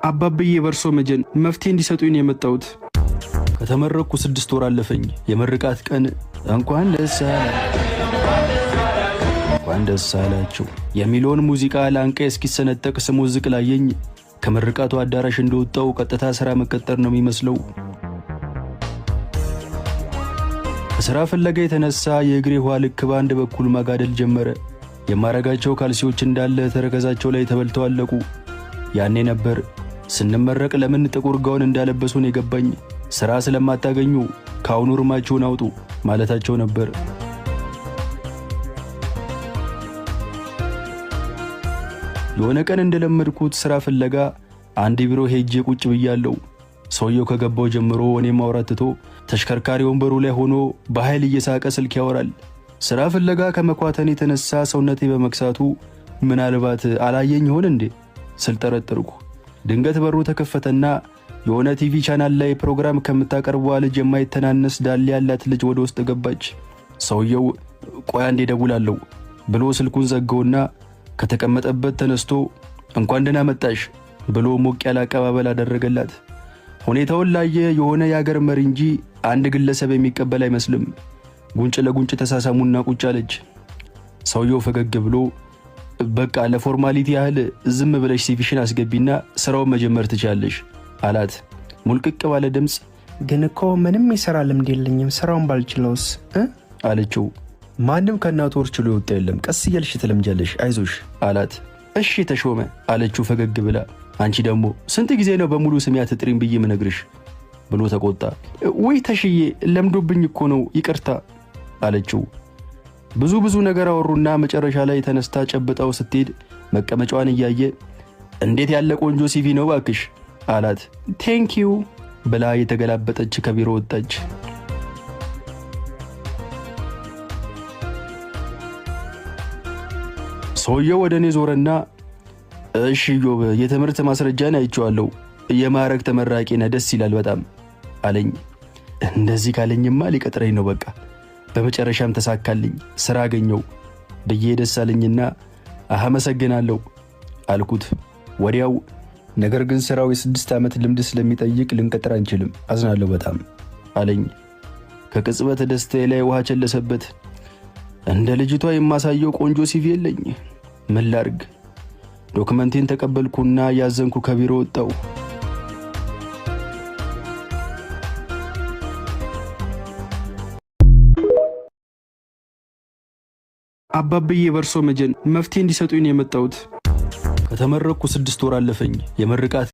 አባብዬ በርሶ መጀን መፍትሄ እንዲሰጡኝ የመጣሁት። ከተመረቅኩ 6 ወር አለፈኝ። የምርቃት ቀን እንኳን ደስ አላችሁ የሚለውን ሙዚቃ ላንቀ እስኪሰነጠቅ ስሞዝቅ ላየኝ ከምርቃቱ አዳራሽ እንደወጣው ቀጥታ ስራ መቀጠር ነው የሚመስለው። ከስራ ፍለጋ የተነሳ የእግሬ ውሃ ልክ በአንድ በኩል ማጋደል ጀመረ። የማረጋቸው ካልሲዎች እንዳለ ተረከዛቸው ላይ ተበልተው አለቁ። ያኔ ነበር ስንመረቅ ለምን ጥቁር ጋውን እንዳለበሱን የገባኝ። ስራ ስለማታገኙ ካሁኑ እርማችሁን አውጡ ማለታቸው ነበር። የሆነ ቀን እንደለመድኩት ስራ ፍለጋ አንድ ቢሮ ሄጄ ቁጭ ብያለሁ። ሰውየው ከገባው ጀምሮ እኔ ማውራት ትቶ ተሽከርካሪ ወንበሩ ላይ ሆኖ በኃይል እየሳቀ ስልክ ያወራል። ስራ ፍለጋ ከመኳተን የተነሳ ሰውነቴ በመክሳቱ ምናልባት አላየኝ ይሆን እንዴ ስል ጠረጠርኩ። ድንገት በሩ ተከፈተና የሆነ ቲቪ ቻናል ላይ ፕሮግራም ከምታቀርበዋ ልጅ የማይተናነስ ዳሌ ያላት ልጅ ወደ ውስጥ ገባች። ሰውየው ቆይ አንዴ እደውላለሁ ብሎ ስልኩን ዘጋውና ከተቀመጠበት ተነስቶ እንኳን ደህና መጣሽ ብሎ ሞቅ ያለ አቀባበል አደረገላት። ሁኔታውን ላየ የሆነ የአገር መሪ እንጂ አንድ ግለሰብ የሚቀበል አይመስልም። ጉንጭ ለጉንጭ ተሳሳሙና ቁጭ አለች። ሰውየው ፈገግ ብሎ በቃ ለፎርማሊቲ ያህል ዝም ብለሽ ሲቪሽን አስገቢና ስራውን መጀመር ትችያለሽ አላት ሙልቅቅ ባለ ድምፅ። ግን እኮ ምንም የሥራ ልምድ የለኝም ስራውን ባልችለውስ አለችው። ማንም ከእናቱ ወር ችሎ ይወጣ የለም፣ ቀስ እያልሽ ትለምጃለሽ አይዞሽ አላት። እሺ ተሾመ አለችው ፈገግ ብላ። አንቺ ደግሞ ስንት ጊዜ ነው በሙሉ ስም አትጥሪም ብዬ ምነግርሽ ብሎ ተቆጣ። ወይ ተሽዬ ለምዶብኝ እኮ ነው ይቅርታ አለችው። ብዙ ነገር አወሩና መጨረሻ ላይ ተነስታ ጨብጣው ስትሄድ መቀመጫዋን እያየ እንዴት ያለ ቆንጆ ሲቪ ነው ባክሽ አላት። ቴንኪዩ ብላ የተገላበጠች ከቢሮ ወጣች። ሰውየው ወደ እኔ ዞረና እሺ ዮብ የትምህርት ማስረጃን አይቼዋለሁ፣ የማዕረግ ተመራቂ ነህ፣ ደስ ይላል በጣም አለኝ። እንደዚህ ካለኝማ ሊቀጥረኝ ነው በቃ። በመጨረሻም ተሳካልኝ፣ ስራ አገኘው ብዬ ደስ አለኝና አመሰግናለሁ አልኩት ወዲያው። ነገር ግን ስራው የ6 ዓመት ልምድ ስለሚጠይቅ ልንቀጥር አንችልም፣ አዝናለሁ በጣም አለኝ። ከቅጽበት ደስታዬ ላይ ውሃ ቸለሰበት። እንደ ልጅቷ የማሳየው ቆንጆ ሲቪ የለኝ፣ ምን ላድርግ? ዶክመንቴን ተቀበልኩና ያዘንኩ ከቢሮ ወጣው። አባብዬ በርሶ መጀን መፍትሄ እንዲሰጡኝ የመጣሁት። ከተመረቅኩ 6 ወር አለፈኝ። የምርቃት